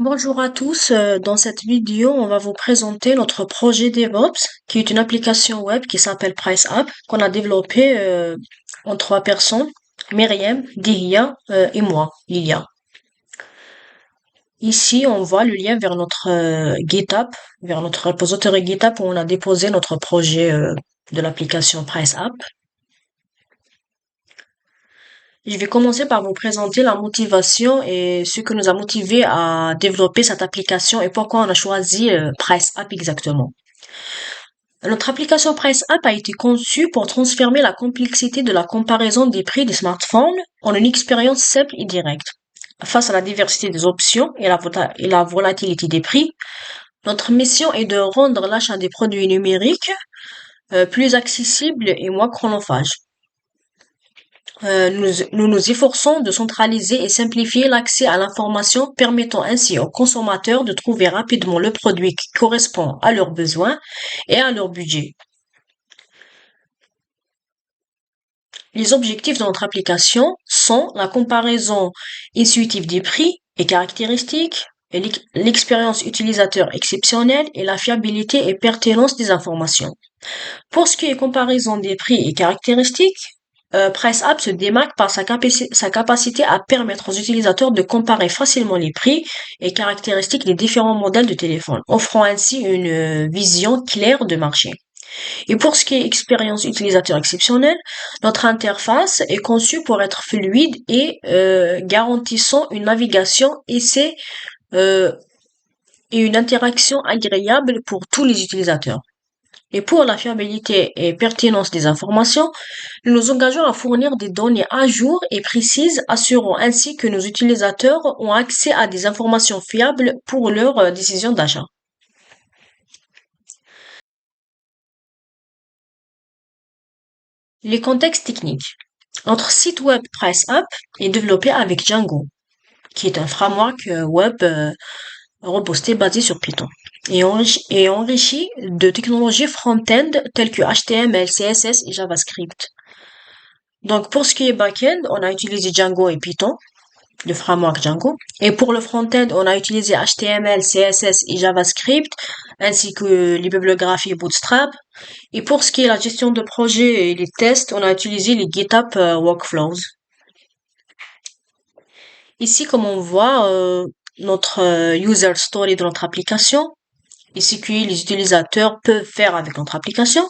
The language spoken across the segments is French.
Bonjour à tous. Dans cette vidéo, on va vous présenter notre projet DevOps, qui est une application web qui s'appelle PriceApp, qu'on a développée en trois personnes, Myriam, Dilia et moi, Lilia. Ici, on voit le lien vers notre GitHub, vers notre repository GitHub où on a déposé notre projet de l'application PriceApp. Je vais commencer par vous présenter la motivation et ce que nous a motivé à développer cette application et pourquoi on a choisi PriceApp exactement. Notre application PriceApp a été conçue pour transformer la complexité de la comparaison des prix des smartphones en une expérience simple et directe. Face à la diversité des options et la volatilité des prix, notre mission est de rendre l'achat des produits numériques plus accessible et moins chronophage. Nous nous efforçons de centraliser et simplifier l'accès à l'information, permettant ainsi aux consommateurs de trouver rapidement le produit qui correspond à leurs besoins et à leur budget. Les objectifs de notre application sont la comparaison intuitive des prix et caractéristiques, et l'expérience utilisateur exceptionnelle et la fiabilité et pertinence des informations. Pour ce qui est comparaison des prix et caractéristiques, PriceApp se démarque par sa capacité à permettre aux utilisateurs de comparer facilement les prix et caractéristiques des différents modèles de téléphone, offrant ainsi une vision claire de marché. Et pour ce qui est expérience utilisateur exceptionnelle, notre interface est conçue pour être fluide et garantissant une navigation euh, et une interaction agréable pour tous les utilisateurs. Et pour la fiabilité et pertinence des informations, nous nous engageons à fournir des données à jour et précises, assurant ainsi que nos utilisateurs ont accès à des informations fiables pour leurs décisions d'achat. Les contextes techniques. Notre site web PriceApp est développé avec Django, qui est un framework web robusté basé sur Python et enrichi de technologies front-end telles que HTML, CSS et JavaScript. Donc pour ce qui est back-end, on a utilisé Django et Python, le framework Django. Et pour le front-end, on a utilisé HTML, CSS et JavaScript, ainsi que les bibliographies Bootstrap. Et pour ce qui est la gestion de projet et les tests, on a utilisé les GitHub Workflows. Ici, comme on voit, notre user story de notre application, et ce que les utilisateurs peuvent faire avec notre application.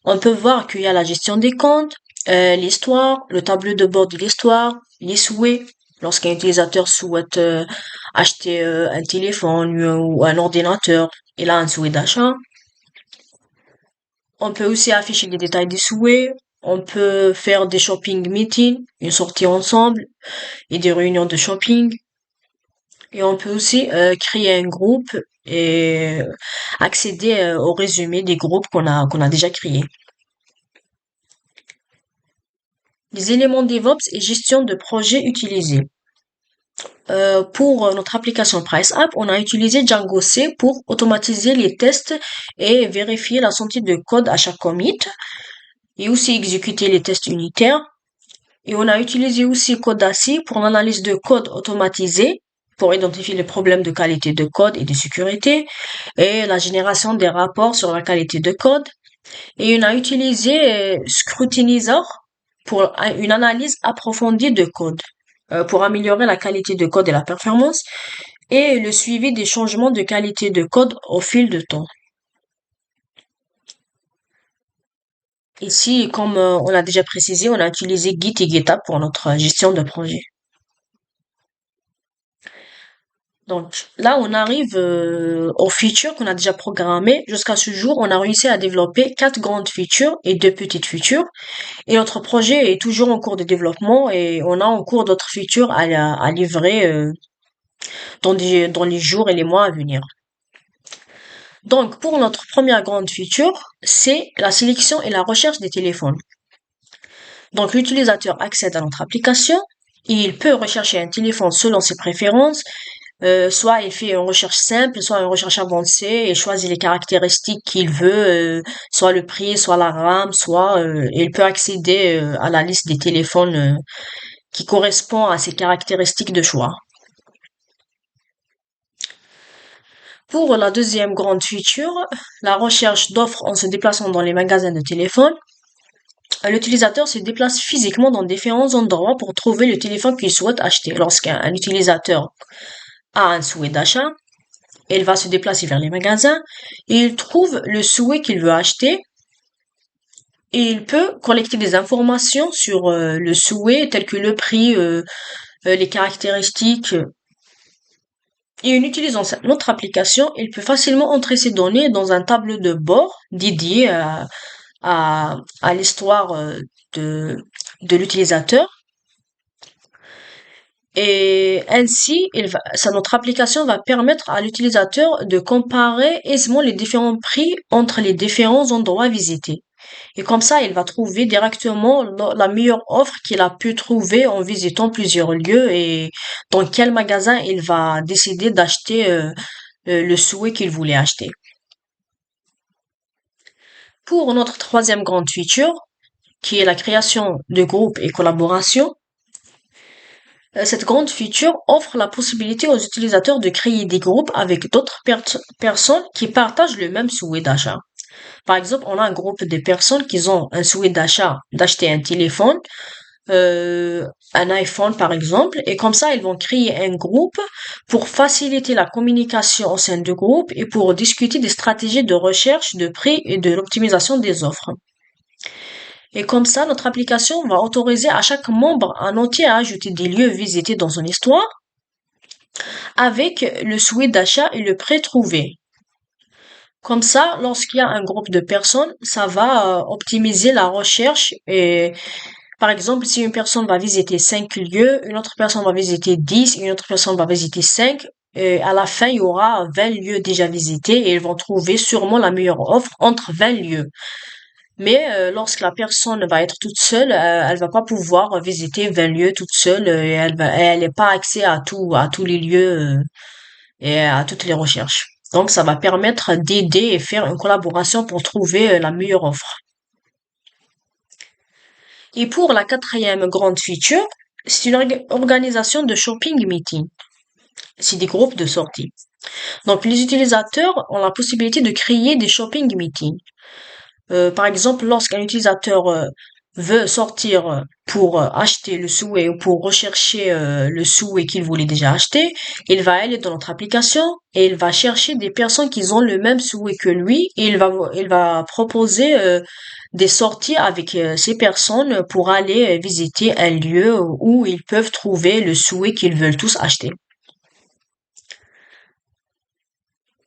On peut voir qu'il y a la gestion des comptes, l'histoire, le tableau de bord de l'histoire, les souhaits, lorsqu'un utilisateur souhaite acheter un téléphone ou un ordinateur, il a un souhait d'achat. On peut aussi afficher les détails des souhaits. On peut faire des shopping meetings, une sortie ensemble et des réunions de shopping. Et on peut aussi créer un groupe et accéder au résumé des groupes qu'on a déjà créés. Les éléments DevOps et gestion de projet utilisés. Pour notre application PriceApp, on a utilisé Django C pour automatiser les tests et vérifier la santé de code à chaque commit et aussi exécuter les tests unitaires. Et on a utilisé aussi Codacy pour l'analyse de code automatisé pour identifier les problèmes de qualité de code et de sécurité et la génération des rapports sur la qualité de code. Et on a utilisé Scrutinizer pour une analyse approfondie de code, pour améliorer la qualité de code et la performance et le suivi des changements de qualité de code au fil de temps. Ici, comme on l'a déjà précisé, on a utilisé Git et GitHub pour notre gestion de projet. Donc là, on arrive aux features qu'on a déjà programmées. Jusqu'à ce jour, on a réussi à développer 4 grandes features et 2 petites features. Et notre projet est toujours en cours de développement et on a en cours d'autres features à livrer dans les jours et les mois à venir. Donc, pour notre première grande feature, c'est la sélection et la recherche des téléphones. Donc, l'utilisateur accède à notre application et il peut rechercher un téléphone selon ses préférences. Soit il fait une recherche simple, soit une recherche avancée et choisit les caractéristiques qu'il veut, soit le prix, soit la RAM, soit il peut accéder à la liste des téléphones qui correspond à ses caractéristiques de choix. Pour la deuxième grande feature, la recherche d'offres en se déplaçant dans les magasins de téléphone, l'utilisateur se déplace physiquement dans différents endroits pour trouver le téléphone qu'il souhaite acheter. Lorsqu'un utilisateur a un souhait d'achat, il va se déplacer vers les magasins et il trouve le souhait qu'il veut acheter et il peut collecter des informations sur le souhait, telles que le prix, les caractéristiques. Et en utilisant notre application, il peut facilement entrer ces données dans un tableau de bord dédié à l'histoire de, de l'utilisateur. Et ainsi, notre application va permettre à l'utilisateur de comparer aisément les différents prix entre les différents endroits visités. Et comme ça, il va trouver directement la meilleure offre qu'il a pu trouver en visitant plusieurs lieux et dans quel magasin il va décider d'acheter le souhait qu'il voulait acheter. Pour notre troisième grande feature, qui est la création de groupes et collaboration, cette grande feature offre la possibilité aux utilisateurs de créer des groupes avec d'autres personnes qui partagent le même souhait d'achat. Par exemple, on a un groupe de personnes qui ont un souhait d'achat, d'acheter un téléphone, un iPhone par exemple, et comme ça, ils vont créer un groupe pour faciliter la communication au sein du groupe et pour discuter des stratégies de recherche, de prix et de l'optimisation des offres. Et comme ça, notre application va autoriser à chaque membre un entier à ajouter des lieux visités dans son histoire avec le souhait d'achat et le prêt trouvé. Comme ça, lorsqu'il y a un groupe de personnes, ça va optimiser la recherche et par exemple, si une personne va visiter 5 lieux, une autre personne va visiter 10, une autre personne va visiter 5, et à la fin, il y aura 20 lieux déjà visités et ils vont trouver sûrement la meilleure offre entre 20 lieux. Mais lorsque la personne va être toute seule, elle va pas pouvoir visiter 20 lieux toute seule et elle n'est pas accès à tous les lieux et à toutes les recherches. Donc, ça va permettre d'aider et faire une collaboration pour trouver la meilleure offre. Et pour la quatrième grande feature, c'est une organisation de shopping meeting. C'est des groupes de sortie. Donc, les utilisateurs ont la possibilité de créer des shopping meetings. Par exemple, lorsqu'un utilisateur veut sortir pour acheter le souhait ou pour rechercher le souhait qu'il voulait déjà acheter, il va aller dans notre application et il va chercher des personnes qui ont le même souhait que lui et il va proposer des sorties avec ces personnes pour aller visiter un lieu où ils peuvent trouver le souhait qu'ils veulent tous acheter.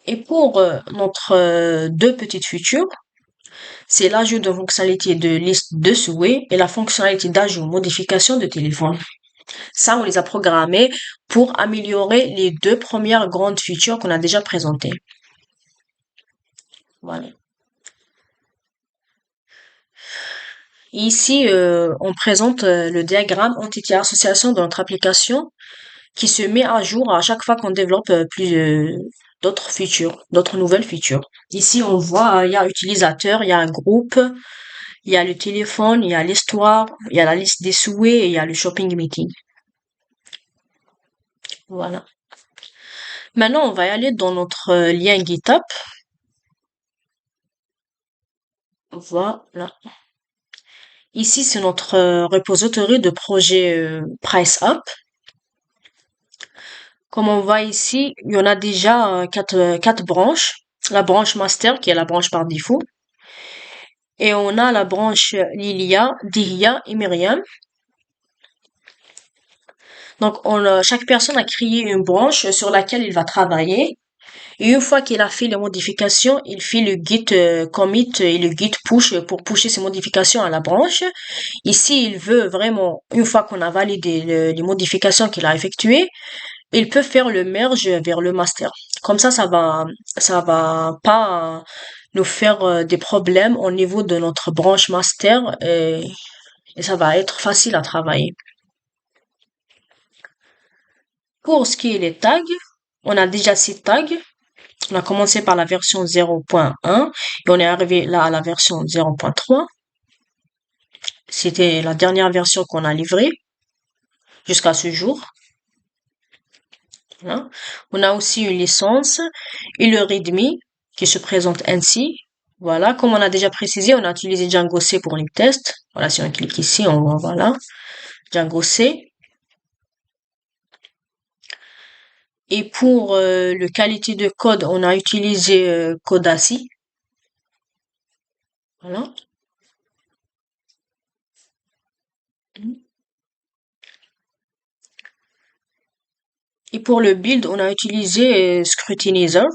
Et pour notre deux petites features, c'est l'ajout de fonctionnalité de liste de souhaits et la fonctionnalité d'ajout modification de téléphone. Ça, on les a programmés pour améliorer les deux premières grandes features qu'on a déjà présentées. Voilà. Ici, on présente le diagramme entité association de notre application qui se met à jour à chaque fois qu'on développe plus d'autres features, d'autres nouvelles features. Ici, on voit, il y a utilisateur, il y a un groupe, il y a le téléphone, il y a l'histoire, il y a la liste des souhaits et il y a le shopping meeting. Voilà. Maintenant, on va y aller dans notre lien GitHub. Voilà. Ici, c'est notre repository de projet PriceUp. Comme on voit ici, il y en a déjà quatre branches. La branche master, qui est la branche par défaut. Et on a la branche Lilia, Diria et Myriam. Donc, chaque personne a créé une branche sur laquelle il va travailler. Et une fois qu'il a fait les modifications, il fait le git commit et le git push pour pusher ces modifications à la branche. Ici, il veut vraiment, une fois qu'on a validé les modifications qu'il a effectuées, il peut faire le merge vers le master. Comme ça va pas nous faire des problèmes au niveau de notre branche master et ça va être facile à travailler. Pour ce qui est les tags, on a déjà 6 tags. On a commencé par la version 0.1 et on est arrivé là à la version 0.3. C'était la dernière version qu'on a livrée jusqu'à ce jour. Voilà. On a aussi une licence et le README qui se présente ainsi. Voilà, comme on a déjà précisé, on a utilisé Django C pour les tests. Voilà, si on clique ici, on voit, voilà, Django C. Et pour le qualité de code, on a utilisé Codacy. Voilà. Et pour le build, on a utilisé Scrutinizer.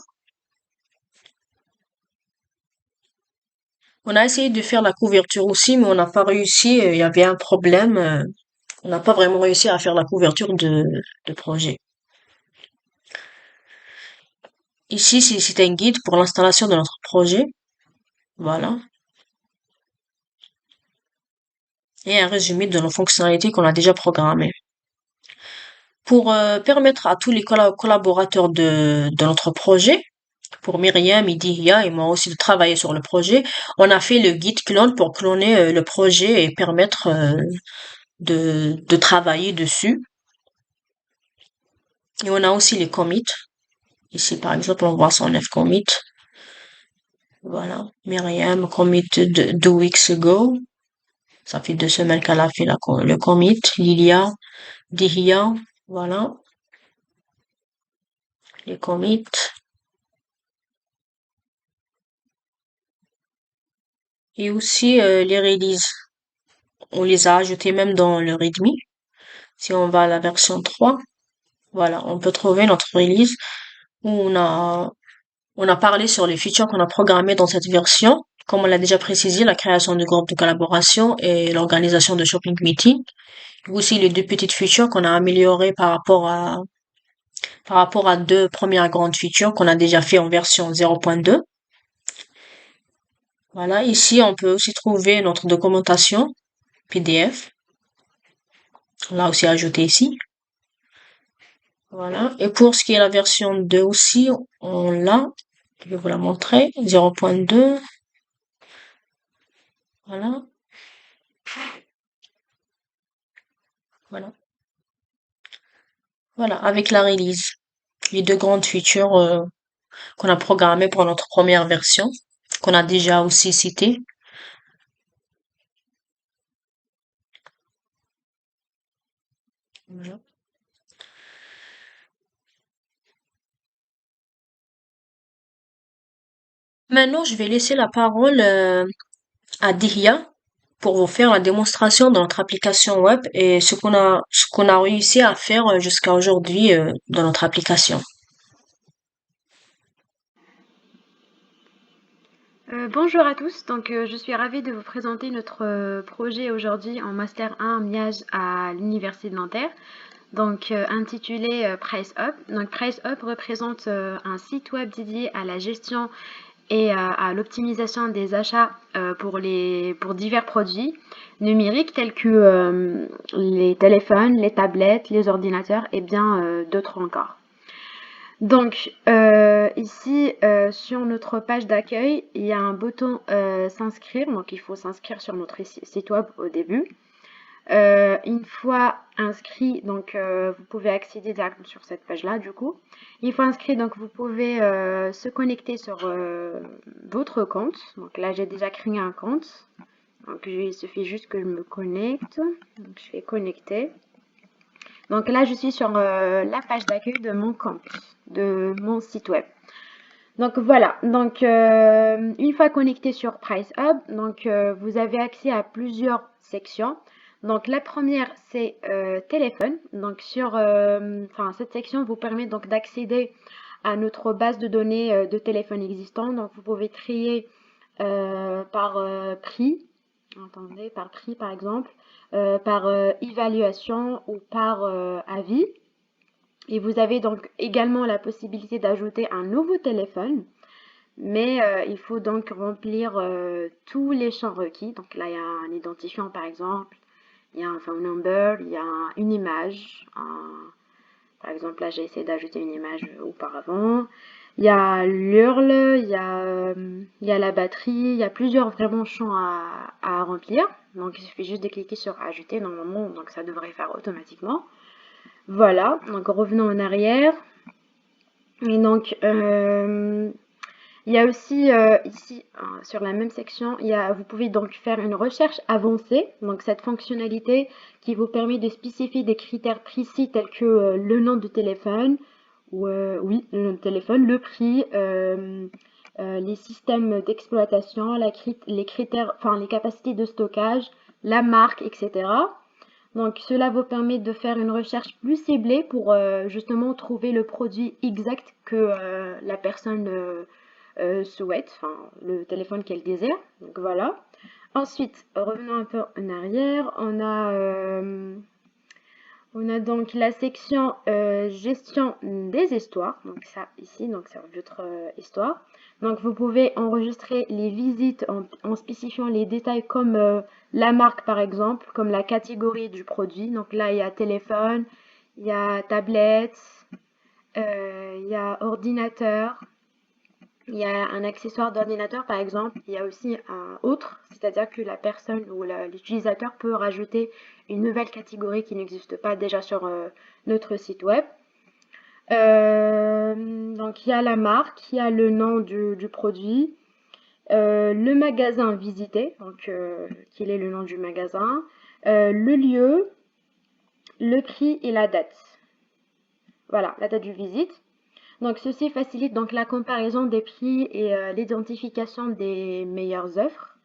On a essayé de faire la couverture aussi, mais on n'a pas réussi. Il y avait un problème. On n'a pas vraiment réussi à faire la couverture de projet. Ici, c'est un guide pour l'installation de notre projet. Voilà. Et un résumé de nos fonctionnalités qu'on a déjà programmées. Pour permettre à tous les collaborateurs de notre projet, pour Myriam, Idia et moi aussi de travailler sur le projet, on a fait le guide clone pour cloner le projet et permettre de travailler dessus. Et on a aussi les commits. Ici, par exemple, on voit son F commit. Voilà. Myriam, commit de 2 weeks ago. Ça fait 2 semaines qu'elle a fait le commit. Lilia, Dihia, voilà. Les commits. Et aussi les releases. On les a ajoutés même dans le README. Si on va à la version 3, voilà, on peut trouver notre release où on a parlé sur les features qu'on a programmées dans cette version. Comme on l'a déjà précisé, la création de groupes de collaboration et l'organisation de shopping meeting. Aussi les deux petites features qu'on a améliorées par rapport à deux premières grandes features qu'on a déjà fait en version 0.2. Voilà, ici on peut aussi trouver notre documentation PDF. On l'a aussi ajouté ici. Voilà. Et pour ce qui est la version 2 aussi, on l'a. Je vais vous la montrer. 0.2. Voilà. Voilà. Voilà. Avec la release. Les deux grandes features qu'on a programmées pour notre première version, qu'on a déjà aussi citées. Voilà. Maintenant, je vais laisser la parole à Dihya pour vous faire la démonstration de notre application web et ce qu'on a réussi à faire jusqu'à aujourd'hui dans notre application. Bonjour à tous, je suis ravie de vous présenter notre projet aujourd'hui en Master 1 MIAGE à l'Université de Nanterre, intitulé Price Up. Donc Price Up représente un site web dédié à la gestion et à l'optimisation des achats pour divers produits numériques tels que les téléphones, les tablettes, les ordinateurs et bien d'autres encore. Ici, sur notre page d'accueil, il y a un bouton s'inscrire. Donc, il faut s'inscrire sur notre site web au début. Une fois inscrit, vous pouvez accéder directement sur cette page-là, du coup. Une fois inscrit, donc, vous pouvez se connecter sur votre compte. Donc là, j'ai déjà créé un compte. Donc, il suffit juste que je me connecte. Donc, je fais connecter. Donc là, je suis sur la page d'accueil de mon compte, de mon site web. Donc voilà, une fois connecté sur Price Hub, vous avez accès à plusieurs sections. Donc la première, c'est téléphone. Cette section vous permet donc d'accéder à notre base de données de téléphones existants. Donc vous pouvez trier par prix, attendez, par prix par exemple, par évaluation ou par avis. Et vous avez donc également la possibilité d'ajouter un nouveau téléphone, mais il faut donc remplir tous les champs requis. Donc là, il y a un identifiant par exemple, il y a un phone number, il y a une image. Par exemple, là, j'ai essayé d'ajouter une image auparavant. Il y a l'URL, il y a la batterie, il y a plusieurs vraiment champs à remplir. Donc il suffit juste de cliquer sur ajouter normalement, donc ça devrait faire automatiquement. Voilà, donc revenons en arrière. Et donc, il y a aussi ici, sur la même section, vous pouvez donc faire une recherche avancée. Donc, cette fonctionnalité qui vous permet de spécifier des critères précis tels que le nom de téléphone, ou oui, le nom de téléphone, le prix, les systèmes d'exploitation, les critères, enfin les capacités de stockage, la marque, etc. Donc, cela vous permet de faire une recherche plus ciblée pour justement trouver le produit exact que la personne souhaite, enfin le téléphone qu'elle désire. Donc voilà. Ensuite, revenons un peu en arrière, on a donc la section gestion des histoires. Donc ça ici, donc c'est votre histoire. Donc vous pouvez enregistrer les visites en spécifiant les détails comme la marque par exemple, comme la catégorie du produit. Donc là il y a téléphone, il y a tablette, il y a ordinateur, il y a un accessoire d'ordinateur par exemple, il y a aussi un autre, c'est-à-dire que la personne ou l'utilisateur peut rajouter une nouvelle catégorie qui n'existe pas déjà sur notre site web. Donc il y a la marque, il y a le nom du produit, le magasin visité, donc quel est le nom du magasin, le lieu, le prix et la date. Voilà, la date du visite. Donc ceci facilite donc la comparaison des prix et l'identification des meilleures offres.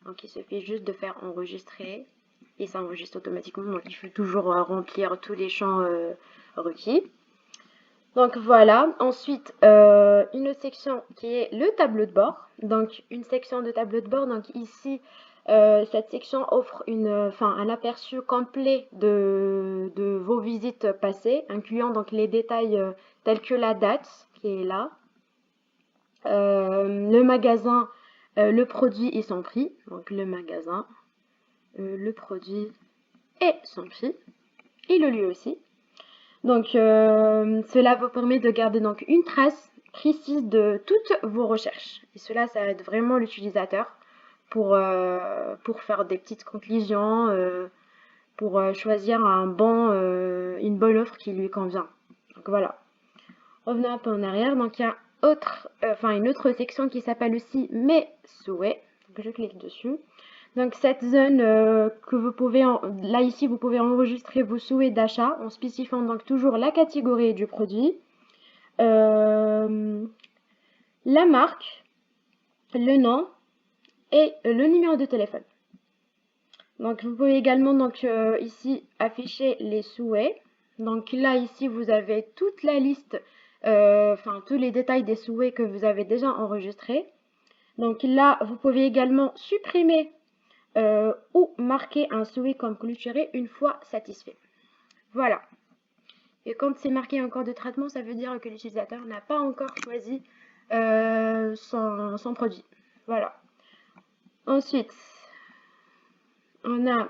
Donc il suffit juste de faire enregistrer et ça enregistre automatiquement. Donc il faut toujours remplir tous les champs requis. Donc voilà. Ensuite, une autre section qui est le tableau de bord. Donc une section de tableau de bord. Donc ici, cette section offre un aperçu complet de vos visites passées, incluant donc les détails tels que la date qui est là, le magasin, le produit et son prix. Donc le magasin, le produit et son prix, et le lieu aussi. Donc cela vous permet de garder donc une trace précise de toutes vos recherches. Et cela, ça aide vraiment l'utilisateur pour faire des petites conclusions, pour choisir une bonne offre qui lui convient. Donc voilà. Revenons un peu en arrière. Donc il y a une autre section qui s'appelle aussi mes souhaits. Donc je clique dessus. Donc cette zone que vous pouvez, là ici vous pouvez enregistrer vos souhaits d'achat en spécifiant donc toujours la catégorie du produit, la marque, le nom et le numéro de téléphone. Donc vous pouvez également donc ici afficher les souhaits. Donc là ici vous avez toute la liste, tous les détails des souhaits que vous avez déjà enregistrés. Donc là vous pouvez également supprimer ou marquer un souhait comme clôturé une fois satisfait. Voilà. Et quand c'est marqué encore de traitement, ça veut dire que l'utilisateur n'a pas encore choisi son produit. Voilà. Ensuite, on a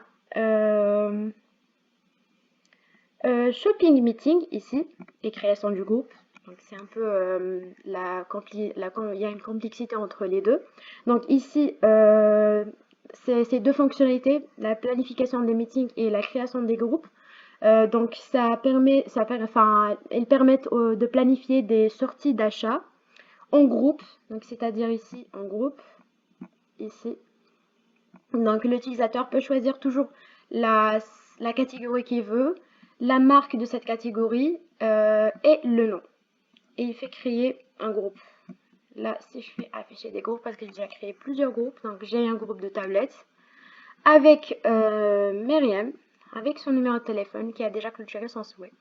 Shopping Meeting ici et création du groupe. Donc c'est un peu il y a une complexité entre les deux. Donc ici, ces deux fonctionnalités, la planification des meetings et la création des groupes, donc elles permettent de planifier des sorties d'achat en groupe, donc c'est-à-dire ici en groupe, ici. Donc l'utilisateur peut choisir toujours la catégorie qu'il veut, la marque de cette catégorie et le nom. Et il fait créer un groupe. Là, si je fais afficher des groupes, parce que j'ai déjà créé plusieurs groupes, donc j'ai un groupe de tablettes avec Myriam, avec son numéro de téléphone qui a déjà clôturé son souhait.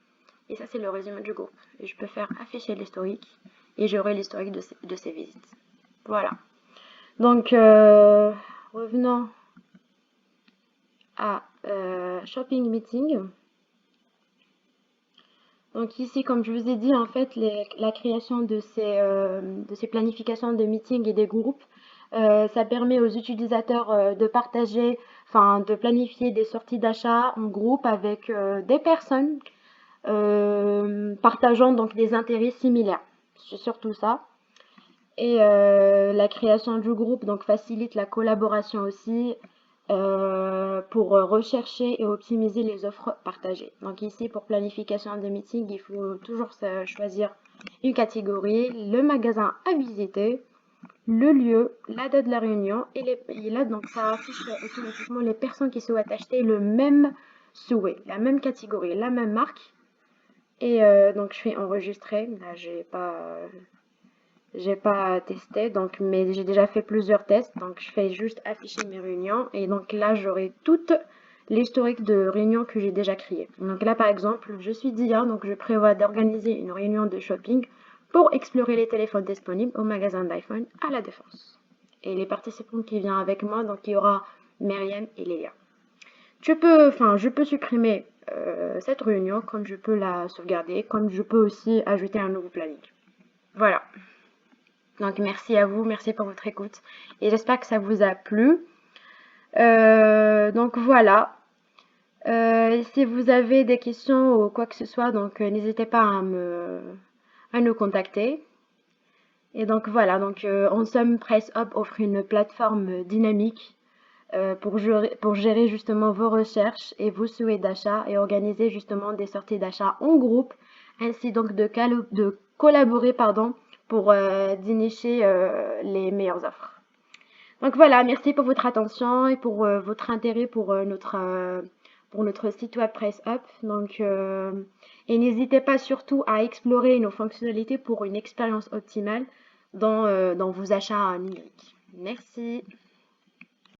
Et ça, c'est le résumé du groupe. Et je peux faire afficher l'historique et j'aurai l'historique de ces visites. Voilà. Donc, revenons à Shopping Meeting. Donc ici, comme je vous ai dit, en fait, la création de ces planifications de meetings et des groupes, ça permet aux utilisateurs de partager, de planifier des sorties d'achat en groupe avec des personnes partageant donc des intérêts similaires. C'est surtout ça. Et la création du groupe donc facilite la collaboration aussi. pour rechercher et optimiser les offres partagées. Donc ici, pour planification de meeting, il faut toujours choisir une catégorie, le magasin à visiter, le lieu, la date de la réunion et là, donc ça affiche automatiquement les personnes qui souhaitent acheter le même souhait, la même catégorie, la même marque. Et donc je fais enregistrer. Là, j'ai pas testé, donc, mais j'ai déjà fait plusieurs tests. Donc, je fais juste afficher mes réunions. Et donc là, j'aurai toute l'historique de réunions que j'ai déjà créées. Donc là, par exemple, je suis d'IA, donc je prévois d'organiser une réunion de shopping pour explorer les téléphones disponibles au magasin d'iPhone à La Défense. Et les participants qui viennent avec moi, donc il y aura Myriam et Léa. Je peux supprimer cette réunion, comme je peux la sauvegarder, comme je peux aussi ajouter un nouveau planning. Voilà. Donc merci à vous, merci pour votre écoute et j'espère que ça vous a plu. Donc voilà. Si vous avez des questions ou quoi que ce soit, donc n'hésitez pas à nous contacter. Et donc voilà, donc Ensemble Price Up offre une plateforme dynamique pour gérer justement vos recherches et vos souhaits d'achat et organiser justement des sorties d'achat en groupe, ainsi donc de collaborer pardon, pour dénicher les meilleures offres. Donc voilà, merci pour votre attention et pour votre intérêt pour notre site web PriceUp. Donc, et n'hésitez pas surtout à explorer nos fonctionnalités pour une expérience optimale dans vos achats numériques. Merci.